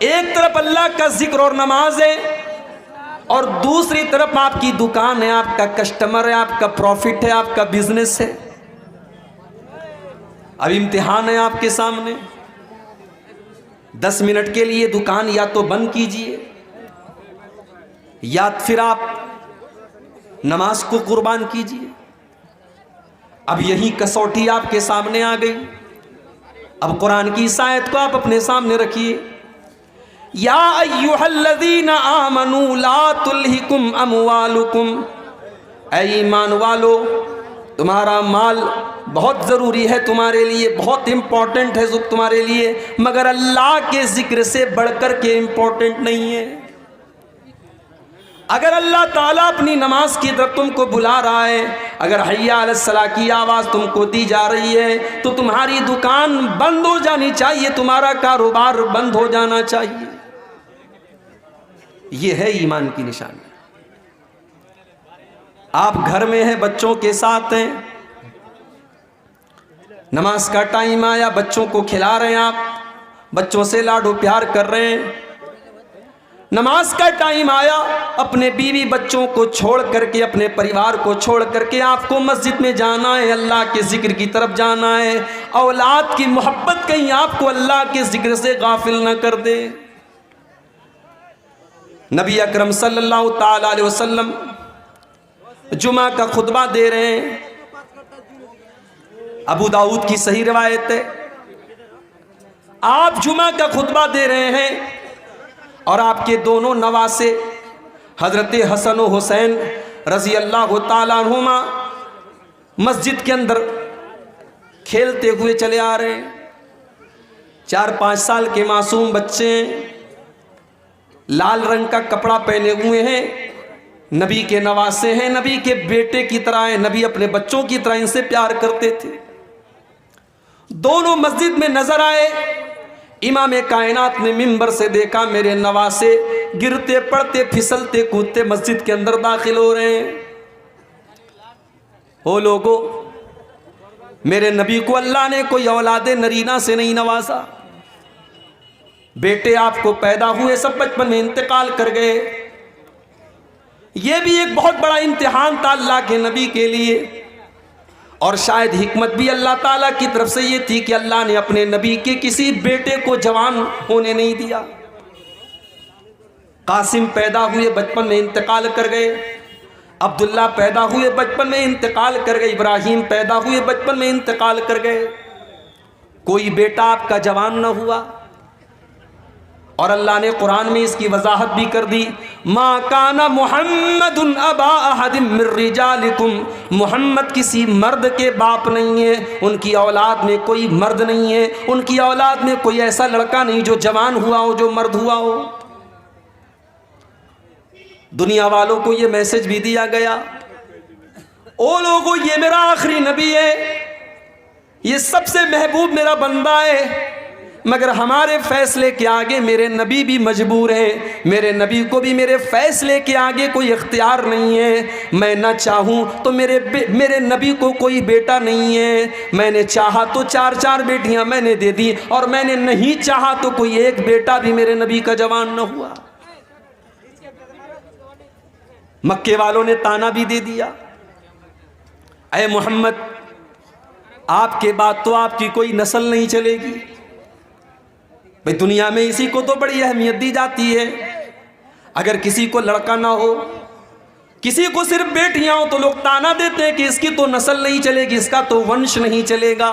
एक तरफ अल्लाह का जिक्र और नमाज है और दूसरी तरफ आपकी दुकान है, आपका कस्टमर है, आपका प्रॉफिट है, आपका बिजनेस है। अब इम्तिहान है आपके सामने। 10 मिनट के लिए दुकान या तो बंद कीजिए या फिर आप नमाज को कुर्बान कीजिए। अब यही कसौटी आपके सामने आ गई। अब कुरान की इस आयत को आप अपने सामने रखिए। या अय्युहल्लज़ीना आमनू ला तुल्हिकुम अमवालुकुम, ऐ ईमान वालो, तुम्हारा माल बहुत ज़रूरी है तुम्हारे लिए, बहुत इंपॉर्टेंट है तुम्हारे लिए, मगर अल्लाह के जिक्र से बढ़कर के इंपॉर्टेंट नहीं है। अगर अल्लाह ताला अपनी नमाज की तरफ तुमको बुला रहा है, अगर हय्या अलस सलाह की आवाज़ तुमको दी जा रही है, तो तुम्हारी दुकान बंद हो जानी चाहिए, तुम्हारा कारोबार बंद हो जाना चाहिए। ये है ईमान की निशानी। आप घर में हैं, बच्चों के साथ हैं, नमाज का टाइम आया, बच्चों को खिला रहे हैं, आप बच्चों से लाडो प्यार कर रहे हैं। नमाज का टाइम आया, अपने बीवी बच्चों को छोड़ करके, अपने परिवार को छोड़ करके आपको मस्जिद में जाना है, अल्लाह के जिक्र की तरफ जाना है। औलाद की मोहब्बत कहीं आपको अल्लाह के जिक्र से गाफिल न कर दे। नबी अकरम सल्लल्लाहु ताला अलैहि वसल्लम जुमा का खुतबा दे रहे हैं। अबू दाऊद की सही रिवायत है। आप जुमा का खुतबा दे रहे हैं और आपके दोनों नवासे हजरत हसन व हुसैन रजी अल्लाह ताला अन्हुमा मस्जिद के अंदर खेलते हुए चले आ रहे हैं। 4-5 साल के मासूम बच्चे हैं, लाल रंग का कपड़ा पहने हुए हैं, नबी के नवासे हैं, नबी के बेटे की तरह हैं, नबी अपने बच्चों की तरह इनसे प्यार करते थे। दोनों मस्जिद में नजर आए। इमाम कायनात ने मिंबर से देखा मेरे नवासे गिरते पड़ते फिसलते कूदते मस्जिद के अंदर दाखिल हो रहे हैं। हो लोगो, मेरे नबी को अल्लाह ने कोई औलादे नरीना से नहीं नवाजा। बेटे आपको पैदा हुए, सब बचपन में इंतकाल कर गए। यह भी एक बहुत बड़ा इम्तिहान था अल्लाह के नबी के लिए। और शायद हिकमत भी अल्लाह ताला की तरफ से ये थी कि अल्लाह ने अपने नबी के किसी बेटे को जवान होने नहीं दिया। कासिम पैदा हुए, बचपन में इंतकाल कर गए। अब्दुल्ला पैदा हुए, बचपन में इंतकाल कर गए। इब्राहिम पैदा हुए, बचपन में इंतकाल कर गए। कोई बेटा आपका जवान न हुआ। और अल्लाह ने कुरान में इसकी वजाहत भी कर दी। मा काना मुहम्मदुन अबा अहदिम मिर रिजालिकुम, मुहम्मद किसी मर्द के बाप नहीं है, उनकी औलाद में कोई मर्द नहीं है, उनकी औलाद में कोई ऐसा लड़का नहीं जो जवान हुआ हो, जो मर्द हुआ हो। दुनिया वालों को ये मैसेज भी दिया गया, ओ लोगों, ये मेरा आखिरी नबी है, ये सबसे महबूब मेरा बंदा है, मगर हमारे फैसले के आगे मेरे नबी भी मजबूर हैं। मेरे नबी को भी मेरे फैसले के आगे कोई इख्तियार नहीं है। मैं ना चाहूँ तो मेरे नबी को कोई बेटा नहीं है। मैंने चाहा तो 4-4 बेटियां मैंने दे दी, और मैंने नहीं चाहा तो कोई एक बेटा भी मेरे नबी का जवान न हुआ। मक्के वालों ने ताना भी दे दिया, ऐ मोहम्मद, आपके बाद तो आपकी कोई नस्ल नहीं चलेगी। भाई दुनिया में इसी को तो बड़ी अहमियत दी जाती है। अगर किसी को लड़का ना हो, किसी को सिर्फ बेटियां हो, तो लोग ताना देते हैं कि इसकी तो नस्ल नहीं चलेगी, इसका तो वंश नहीं चलेगा।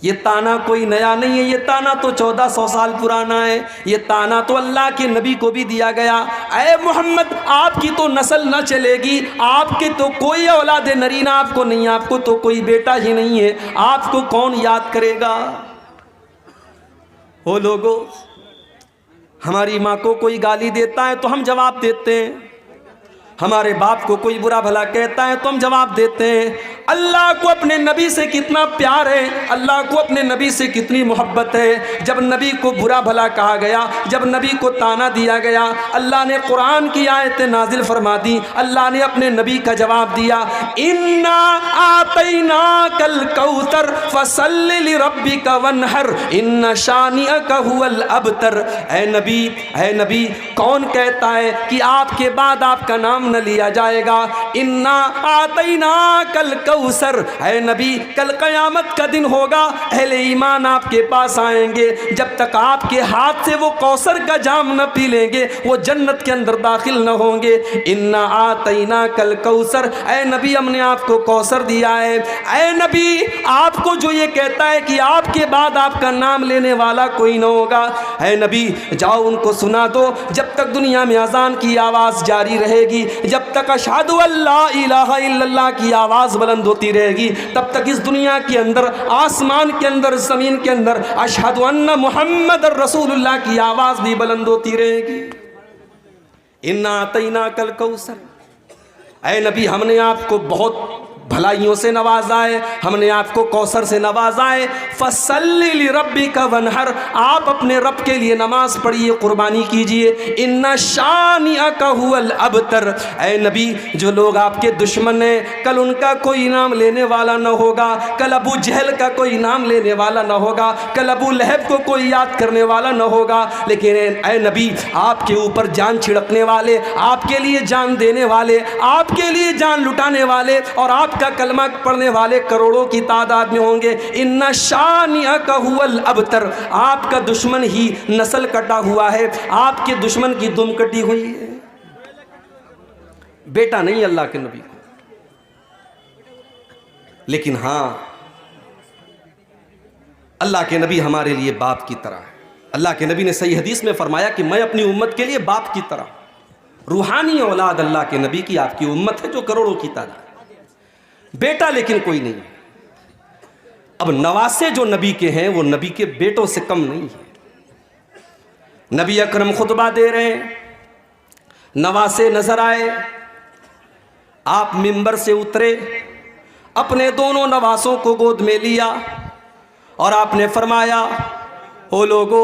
ये ताना कोई नया नहीं है, ये ताना तो 1400 साल पुराना है। ये ताना तो अल्लाह के नबी को भी दिया गया, ऐ मोहम्मद, आपकी तो नस्ल न चलेगी, आपके तो कोई औलाद नरीना आपको नहीं, आपको तो कोई बेटा ही नहीं है, आपको कौन याद करेगा। हो लोगो, हमारी माँ को कोई गाली देता है तो हम जवाब देते हैं, हमारे बाप को कोई बुरा भला कहता है तो हम जवाब देते हैं। अल्लाह को अपने नबी से कितना प्यार है, अल्लाह को अपने नबी से कितनी मोहब्बत है। जब नबी को बुरा भला कहा गया, जब नबी को ताना दिया गया, अल्लाह ने कुरान की आयतें नाजिल फरमा दी। अल्लाह ने अपने नबी का जवाब दिया, इन्ना आतैना कल कौसर फसल्लि लिरब्बिका वन्हर इन्ना शानिअका हुवल अबतर। ऐ नबी, कौन कहता है कि आपके बाद आपका नाम न लिया जाएगा? इन्ना आतैना कल कौसर, ऐ नबी, कल क़यामत का दिन होगा, अहले ईमान आपके पास आएंगे, जब तक आपके हाथ से वो कौसर का जाम न पी लेंगे वो जन्नत के अंदर दाखिल न होंगे। इन्ना आतैना कल कौसर, ऐ नबी, हमने आपको कौसर दिया है। ऐ नबी, आपको जो ये कहता है कि आपके बाद आपका नाम लेने वाला कोई न होगा, ऐ नबी, जाओ उनको सुना दो, जब तक दुनिया में अजान की आवाज़ जारी रहेगी, जब तक अशहदु अल्ला इलाहा इल्लल्लाह की आवाज़ बुलंद होती रहेगी, तब तक इस दुनिया के अंदर, आसमान के अंदर, ज़मीन के अंदर अशहदु अन्ना मुहम्मदुर रसूलुल्लाह की आवाज़ भी बुलंद होती रहेगी। इन्ना आतैना कल कौसर, ऐ नबी, हमने आपको बहुत भलाइयों से नवाजा है, हमने आपको कौसर से नवाजा है। फसल्लि लिरब्बिका वन्हर, आप अपने रब के लिए नमाज पढ़िए, कुर्बानी कीजिए। इन्ना शानिअका हुवल अबतर, ऐ नबी, जो लोग आपके दुश्मन हैं, कल उनका कोई नाम लेने वाला न होगा, कल अबू जहल का कोई नाम लेने वाला न होगा, कल अबू लहब को कोई याद करने वाला न होगा, लेकिन ऐ नबी, आपके ऊपर जान छिड़कने वाले, आपके लिए जान देने वाले, आपके लिए जान लुटाने वाले और आपका कलमा पढ़ने वाले करोड़ों की तादाद में होंगे। इन्ना शानिअका हुवल अबतर, आपका दुश्मन ही नस्ल कटा हुआ है, आपके दुश्मन की दुम कटी हुई है। बेटा नहीं अल्लाह के नबी को, लेकिन हां, अल्लाह के नबी हमारे लिए बाप की तरह है। अल्लाह के नबी ने सही हदीस में फरमाया कि मैं अपनी उम्मत के लिए बाप की तरह, रूहानी औलाद अल्लाह के नबी की आपकी उम्मत है जो करोड़ों की तादाद, बेटा लेकिन कोई नहीं। अब नवासे जो नबी के हैं वो नबी के बेटों से कम नहीं है। नबी अकरम खुतबा दे रहे हैं, नवासे नजर आए, आप मिंबर से उतरे, अपने दोनों नवासों को गोद में लिया और आपने फरमाया, ओ लोगो,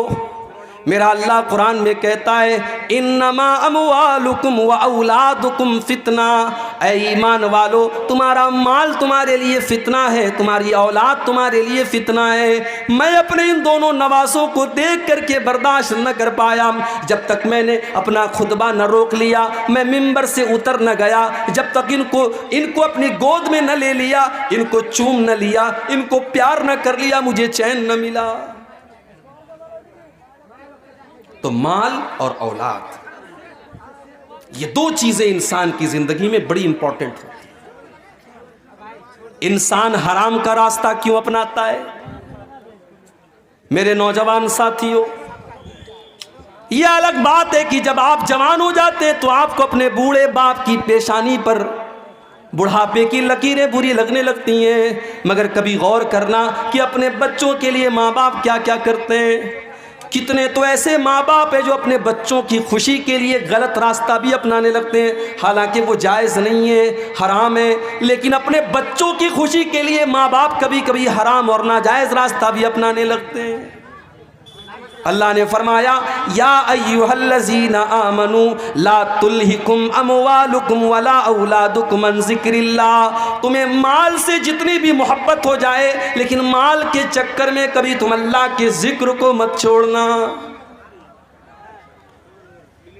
मेरा अल्लाह कुरान में कहता है, इन्नमा अमवालुकुम व औलादुकुम फितना, ऐ ईमान वालो, तुम्हारा माल तुम्हारे लिए फितना है, तुम्हारी औलाद तुम्हारे लिए फितना है। मैं अपने इन दोनों नवासों को देख करके बर्दाश्त न कर पाया, जब तक मैंने अपना खुतबा न रोक लिया, मैं मिंबर से उतर न गया, जब तक इनको अपनी गोद में न ले लिया, इनको चूम न लिया, इनको प्यार न कर लिया, मुझे चैन न मिला। तो माल और औलाद, ये दो चीजें इंसान की जिंदगी में बड़ी इंपॉर्टेंट होती है। इंसान हराम का रास्ता क्यों अपनाता है? मेरे नौजवान साथियों, यह अलग बात है कि जब आप जवान हो जाते तो आपको अपने बूढ़े बाप की पेशानी पर बुढ़ापे की लकीरें बुरी लगने लगती हैं, मगर कभी गौर करना कि अपने बच्चों के लिए माँ बाप क्या क्या करते हैं। कितने तो ऐसे माँ बाप हैं जो अपने बच्चों की खुशी के लिए गलत रास्ता भी अपनाने लगते हैं, हालांकि वो जायज़ नहीं है, हराम है, लेकिन अपने बच्चों की खुशी के लिए माँ बाप कभी कभी हराम और नाजायज़ रास्ता भी अपनाने लगते हैं। अल्लाह ने फरमाया, या अय्युहल्लज़ीना आमनू ला तुल्हिकुम अमवालुकुम वला औलादुकुम अन ज़िक्रिल्लाह, तुम्हें माल से जितनी भी मोहब्बत हो जाए, लेकिन माल के चक्कर में कभी तुम अल्लाह के जिक्र को मत छोड़ना।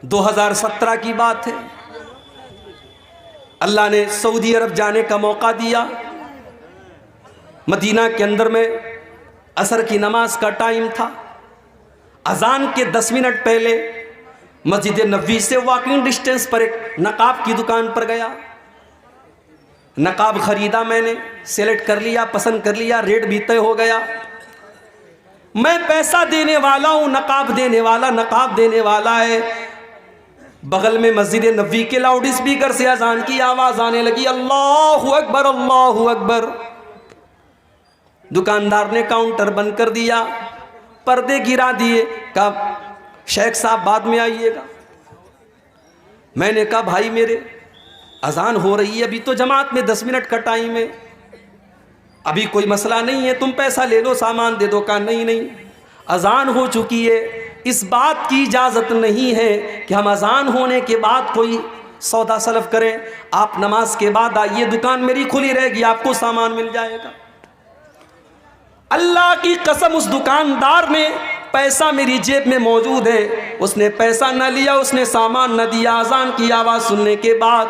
2017 की बात है, अल्लाह ने सऊदी अरब जाने का मौका दिया। मदीना के अंदर में असर की नमाज का टाइम था। अजान के 10 मिनट पहले मस्जिद नबवी से वॉकिंग डिस्टेंस पर एक नकाब की दुकान पर गया। नकाब खरीदा, मैंने सेलेक्ट कर लिया, पसंद कर लिया, रेट भी तय हो गया। मैं पैसा देने वाला हूँ, नकाब देने वाला है। बगल में मस्जिद नबवी के लाउड स्पीकर से अजान की आवाज़ आने लगी, अल्लाहु अकबर, अल्लाहु अकबर। दुकानदार ने काउंटर बंद कर दिया, पर्दे गिरा दिए, कहा शेख साहब बाद में आइएगा। मैंने कहा भाई मेरे अजान हो रही है, अभी तो जमात में 10 मिनट का टाइम है। अभी कोई मसला नहीं है, तुम पैसा ले लो, सामान दे दो। कहा नहीं नहीं, अजान हो चुकी है, इस बात की इजाज़त नहीं है कि हम अजान होने के बाद कोई सौदा सलफ करें। आप नमाज के बाद आइए, दुकान मेरी खुली रहेगी, आपको सामान मिल जाएगा। अल्लाह की कसम, उस दुकानदार ने, पैसा मेरी जेब में मौजूद है, उसने पैसा न लिया, उसने सामान न दिया। अजान की आवाज़ सुनने के बाद,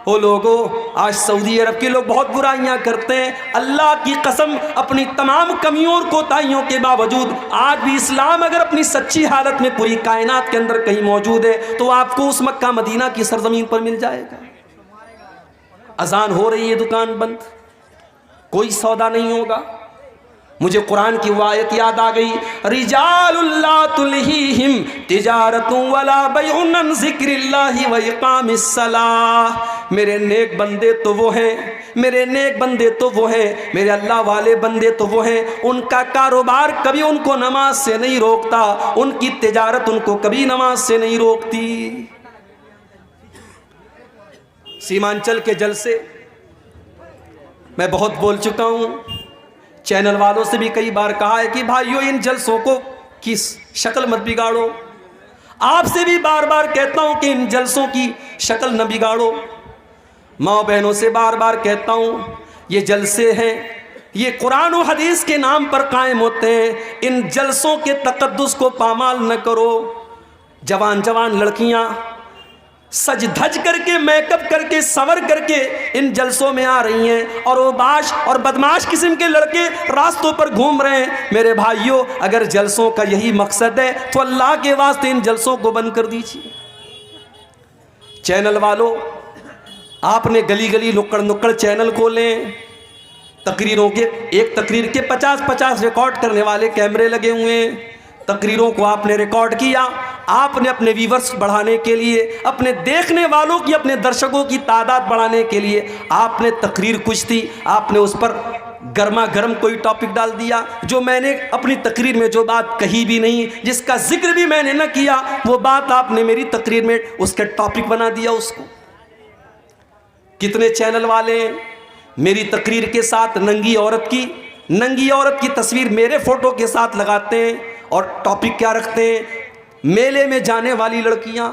ओ लोगों, आज सऊदी अरब के लोग बहुत बुराइयां करते हैं। अल्लाह की कसम, अपनी तमाम कमियों और कोताहियों के बावजूद आज भी इस्लाम अगर अपनी सच्ची हालत में पूरी कायनात के अंदर कहीं मौजूद है तो आपको उस मक्का मदीना की सरजमीन पर मिल जाएगा। अजान हो रही है, दुकान बंद, कोई सौदा नहीं होगा। मुझे कुरान की वो आयत याद आ गई, रिजालुल्ला तुलहीहिम तिजारतु वला बैउन अन ज़िक्रिल्लाहि व इक़ामिस सलाह। मेरे नेक बंदे तो वो हैं, मेरे नेक बंदे तो वो हैं, मेरे अल्लाह वाले बंदे तो वो हैं, उनका कारोबार कभी उनको नमाज से नहीं रोकता, उनकी तिजारत उनको कभी नमाज से नहीं रोकती। सीमांचल के जलसे मैं बहुत बोल चुका हूँ, चैनल वालों से भी कई बार कहा है कि भाइयों इन जलसों को की शक्ल मत बिगाड़ो। आपसे भी बार बार कहता हूं कि इन जलसों की शक्ल न बिगाड़ो। माँ बहनों से बार बार कहता हूं, ये जलसे हैं, ये कुरान और हदीस के नाम पर कायम होते हैं, इन जलसों के तकद्दुस को पामाल न करो। जवान जवान लड़कियां सज धज करके, मेकअप करके, सवर करके इन जलसों में आ रही हैं और वो बाश और बदमाश किस्म के लड़के रास्तों पर घूम रहे हैं। मेरे भाइयों, अगर जलसों का यही मकसद है तो अल्लाह के वास्ते इन जलसों को बंद कर दीजिए। चैनल वालों, आपने गली गली नुक्कड़ नुक्कड़ चैनल खोले, तकरीरों के, एक तकरीर के 50-50 रिकॉर्ड करने वाले कैमरे लगे हुए हैं। तकरीरों को आपने रिकॉर्ड किया, आपने अपने व्यूवर्स बढ़ाने के लिए, अपने देखने वालों की, अपने दर्शकों की तादाद बढ़ाने के लिए आपने तकरीर कुछ थी, आपने उस पर गर्मा गर्म कोई टॉपिक डाल दिया, जो मैंने अपनी तकरीर में जो बात कही भी नहीं, जिसका जिक्र भी मैंने न किया, वो बात आपने मेरी तकरीर में उसका टॉपिक बना दिया उसको। कितने चैनल वाले मेरी तकरीर के साथ नंगी औरत की तस्वीर मेरे फोटो के साथ लगाते हैं और टॉपिक क्या रखते हैं, मेले में जाने वाली लड़कियां,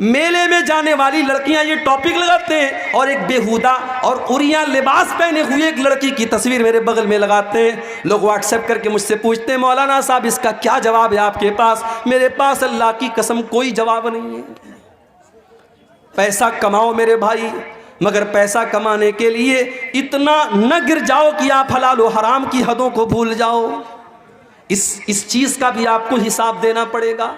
मेले में जाने वाली लड़कियां, ये टॉपिक लगाते हैं। और एक बेहुदा और उरिया लिबास पहने हुए एक लड़की की तस्वीर मेरे बगल में लगाते हैं। लोग व्हाट्सएप करके मुझसे पूछते हैं, मौलाना साहब इसका क्या जवाब है आपके पास? मेरे पास अल्लाह की कसम कोई जवाब नहीं है। पैसा कमाओ मेरे भाई, मगर पैसा कमाने के लिए इतना न गिर जाओ कि आप हलाल और हराम की हदों को भूल जाओ। इस चीज़ का भी आपको हिसाब देना पड़ेगा।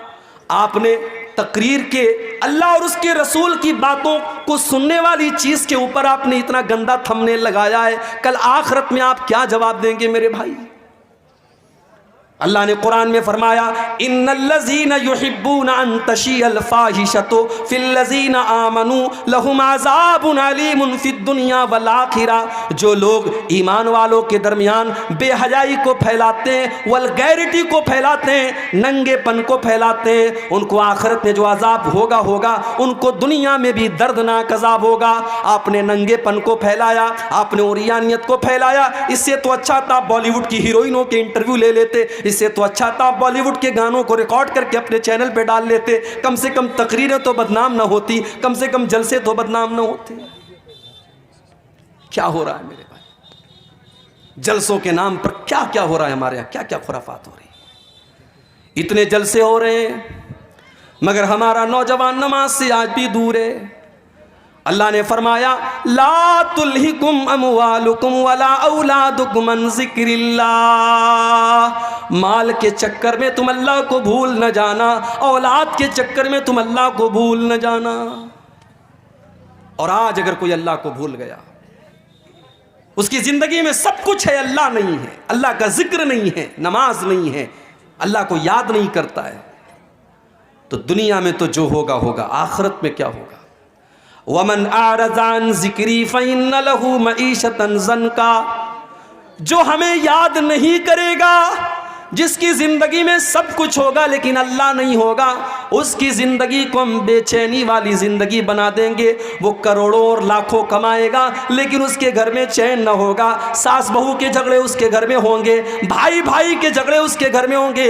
आपने तकरीर के, अल्लाह और उसके रसूल की बातों को सुनने वाली चीज़ के ऊपर आपने इतना गंदा थंबनेल लगाया है, कल आखिरत में आप क्या जवाब देंगे मेरे भाई? अल्लाह ने कुरान में फरमाया, इन्नल्लज़ीना युहिब्बूना अन तशियल फाहिशतु फिल्लज़ीना आमनू लहुम अज़ाबुन अलीमुन फिद दुनिया वल आखिरा। जो लोग ईमान वालों के दरमियान बेहयाई को फैलाते हैं, वल्गैरिटी को फैलाते हैं, नंगेपन को फैलाते हैं, उनको आखिरत में जो अजाब होगा उनको दुनिया में भी दर्दनाक अजाब होगा। आपने नंगेपन को फैलाया, आपने उरियानियत को फैलाया, इससे तो अच्छा था बॉलीवुड की हीरोइनों के इंटरव्यू ले लेते, इससे तो अच्छा था बॉलीवुड के गानों को रिकॉर्ड करके अपने चैनल पे डाल लेते, कम से कम तकरीरें तो बदनाम ना होती, कम से कम जलसे तो बदनाम ना होते। क्या हो रहा है मेरे भाई? जलसों के नाम पर क्या क्या हो रहा है हमारे यहाँ, क्या क्या खुराफात हो रही है। इतने जलसे हो रहे हैं मगर हमारा नौजवान नमाज से आज भी दूर है। अल्लाह ने फरमाया, ला तुल्हिकुम अमवालुकुम वला औलादुकुम अन ज़िक्रिल्लाह। माल के चक्कर में तुम अल्लाह को भूल न जाना, औलाद के चक्कर में तुम अल्लाह को भूल न जाना। और आज अगर कोई अल्लाह को भूल गया, उसकी ज़िंदगी में सब कुछ है, अल्लाह नहीं है, अल्लाह का जिक्र नहीं है, नमाज नहीं है, अल्लाह को याद नहीं करता है, तो दुनिया में तो जो होगा होगा, आखिरत में क्या होगा? वमन आरज़ान ज़िक्री फ़इन्न लहू मईशतन ज़न्का। जो हमें याद नहीं करेगा, जिसकी ज़िंदगी में सब कुछ होगा लेकिन अल्लाह नहीं होगा, उसकी ज़िंदगी को हम बेचैनी वाली ज़िंदगी बना देंगे। वो करोड़ों और लाखों कमाएगा लेकिन उसके घर में चैन न होगा। सास बहू के झगड़े उसके घर में होंगे, भाई भाई के झगड़े उसके घर में होंगे,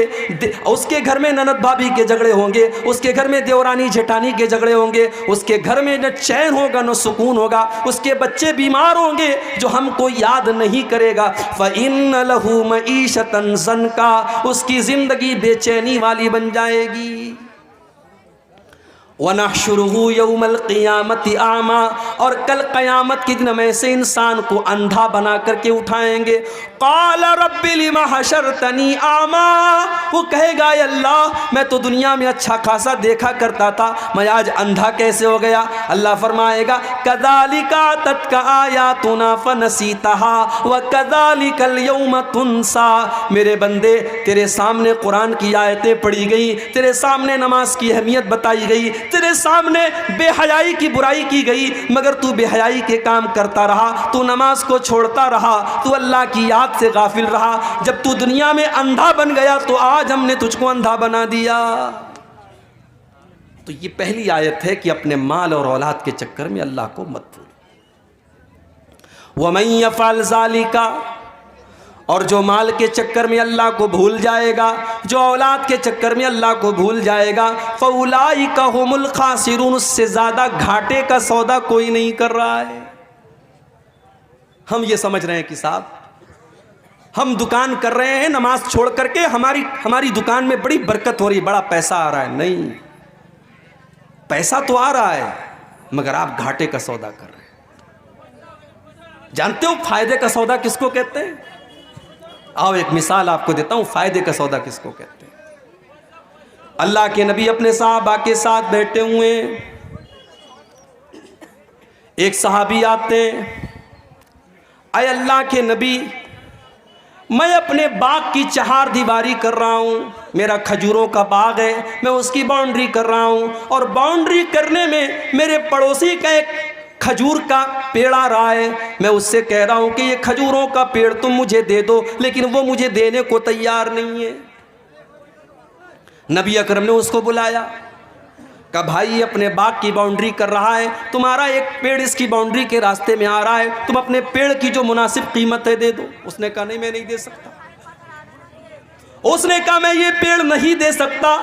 उसके घर में ननद भाभी के झगड़े होंगे, उसके घर में देवरानी जेठानी के झगड़े होंगे, उसके घर में न चैन होगा न सुकून होगा, उसके बच्चे बीमार होंगे जो हमको याद नहीं करेगा। फ़इन्न लहू मईशतन ज़न्का, उसकी जिंदगी बेचैनी वाली बन जाएगी। वनहशुरुहु यौमल क़ियामति आमा, और कल क़यामत के दिन हम ऐसे इंसान को अंधा बना करके उठाएंगे। क़ाल रब्बि लिमा हशरतनी आमा, वो कहेगा अल्लाह मैं तो दुनिया में अच्छा खासा देखा करता था, मैं आज अंधा कैसे हो गया। अल्लाह फरमाएगा कज़ालिका तत्का आयातुना फनसीतहा व कज़ालिकल यौम तुनसा। मेरे बंदे, तेरे सामने कुरान की आयतें पढ़ी गई, तेरे सामने नमाज की अहमियत बताई गई, तेरे सामने बेहयाई की बुराई की गई, मगर तू बेहयाई के काम करता रहा, तू नमाज को छोड़ता रहा, तू अल्लाह की याद से गाफिल रहा। जब तू दुनिया में अंधा बन गया तो आज हमने तुझको अंधा बना दिया। तो ये पहली आयत है कि अपने माल और औलाद के चक्कर में अल्लाह को मत भूल। वमन यफ़अल ज़ालिका, और जो माल के चक्कर में अल्लाह को भूल जाएगा, जो औलाद के चक्कर में अल्लाह को भूल जाएगा, फ़उलाइका हुमुल ख़ासिरून, उससे ज़्यादा घाटे का सौदा कोई नहीं कर रहा है। हम ये समझ रहे हैं कि साहब हम दुकान कर रहे हैं नमाज छोड़ करके, हमारी दुकान में बड़ी बरकत हो रही, बड़ा पैसा आ रहा है। नहीं, पैसा तो आ रहा है मगर आप घाटे का सौदा कर रहे हैं। जानते हो फायदे का सौदा किसको कहते हैं? आओ एक मिसाल आपको देता हूं, फायदे का सौदा किसको कहते हैं। अल्लाह के नबी अपने सहाबा के साथ बैठे हुए, एक सहाबी आते, अय अल्लाह के नबी, मैं अपने बाग की चहार दीवारी कर रहा हूँ, मेरा खजूरों का बाग है, मैं उसकी बाउंड्री कर रहा हूँ, और बाउंड्री करने में मेरे पड़ोसी का एक खजूर का पेड़ आ रहा है, मैं उससे कह रहा हूं कि ये खजूरों का पेड़ तुम मुझे दे दो, लेकिन वो मुझे देने को तैयार नहीं है। नबी अकरम ने उसको बुलाया, कहा भाई अपने बाग की बाउंड्री कर रहा है, तुम्हारा एक पेड़ इसकी बाउंड्री के रास्ते में आ रहा है, तुम अपने पेड़ की जो मुनासिब कीमत है दे दो। उसने कहा नहीं, मैं नहीं दे सकता। उसने कहा मैं ये पेड़ नहीं दे सकता।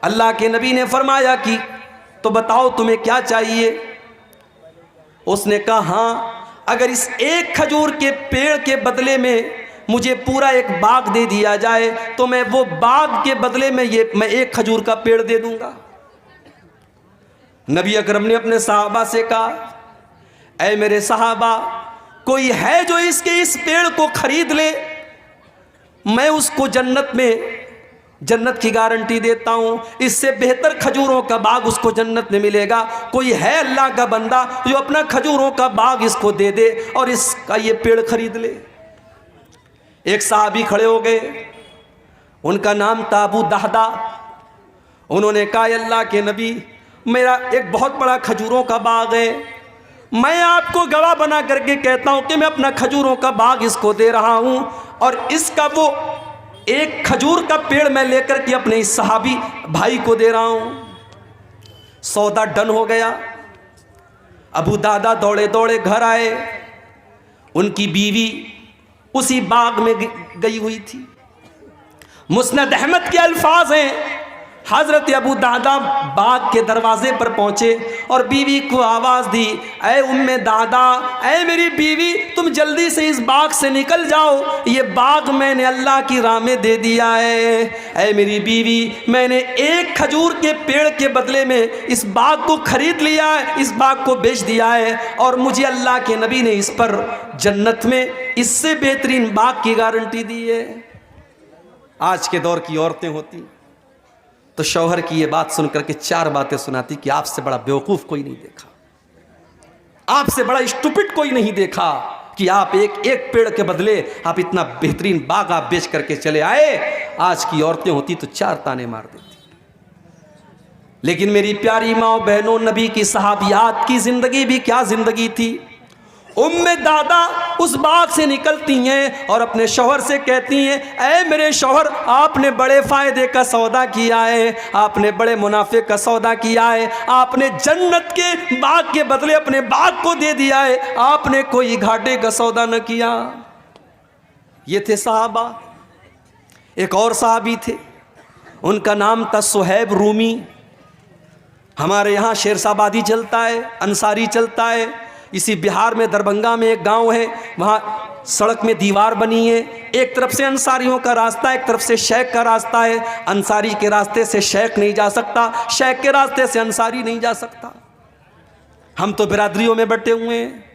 अल्लाह के नबी ने फरमाया कि तो बताओ तुम्हें क्या चाहिए। उसने कहा हाँ, अगर इस एक खजूर के पेड़ के बदले में मुझे पूरा एक बाग दे दिया जाए तो मैं वो बाग के बदले में मैं एक खजूर का पेड़ दे दूंगा। नबी अकरम ने अपने सहाबा से कहा, ऐ मेरे सहाबा, कोई है जो इस पेड़ को खरीद ले, मैं उसको जन्नत की गारंटी देता हूं, इससे बेहतर खजूरों का बाग उसको जन्नत में मिलेगा। कोई है अल्लाह का बंदा जो अपना खजूरों का बाग इसको दे दे और इसका ये पेड़ खरीद ले। एक साहबी खड़े हो गए, उनका नाम था अबू दहदा। उन्होंने कहा अल्लाह के नबी, मेरा एक बहुत बड़ा खजूरों का बाग है, मैं आपको गवाह बना करके कहता हूं कि मैं अपना खजूरों का बाग इसको दे रहा हूं, और इसका वो एक खजूर का पेड़ मैं लेकर के अपने इस सहाबी भाई को दे रहा हूं। सौदा डन हो गया। अबू दादा दौड़े दौड़े घर आए, उनकी बीवी उसी बाग में गई हुई थी। मुस्नद अहमद के अल्फाज हैं, हजरत अबू दादा बाग के दरवाजे पर पहुंचे और बीवी को आवाज दी, ऐ उम्मे दादा, ऐ मेरी बीवी, तुम जल्दी से इस बाग से निकल जाओ, ये बाग मैंने अल्लाह की राह में दे दिया है। ऐ मेरी बीवी, मैंने एक खजूर के पेड़ के बदले में इस बाग को खरीद लिया है, इस बाग को बेच दिया है, और मुझे अल्लाह के नबी ने इस पर जन्नत में इससे बेहतरीन बाग की गारंटी दी है। आज के दौर की औरतें होती तो शौहर की ये बात सुनकर के चार बातें सुनाती कि आपसे बड़ा बेवकूफ कोई नहीं देखा, आपसे बड़ा स्टूपिड कोई नहीं देखा कि आप एक पेड़ के बदले आप इतना बेहतरीन बाग आप बेच करके चले आए। आज की औरतें होती तो चार ताने मार देती। लेकिन मेरी प्यारी माँ बहनों, नबी की सहाबियात की जिंदगी भी क्या जिंदगी थी। उम्मे दादा उस बाग से निकलती हैं और अपने शौहर से कहती हैं, ऐ मेरे शौहर, आपने बड़े फ़ायदे का सौदा किया है, आपने बड़े मुनाफे का सौदा किया है, आपने जन्नत के बाग के बदले अपने बाग को दे दिया है, आपने कोई घाटे का सौदा न किया। ये थे सहाबा। एक और सहाबी थे, उनका नाम था सुहैब रूमी। हमारे यहाँ शेरशाबादी चलता है, अंसारी चलता है। इसी बिहार में दरभंगा में एक गांव है, वहाँ सड़क में दीवार बनी है, एक तरफ से अंसारियों का रास्ता, एक तरफ से शेख का रास्ता है। अंसारी के रास्ते से शेख नहीं जा सकता, शेख के रास्ते से अंसारी नहीं जा सकता। हम तो बिरादरियों में बटे हुए हैं।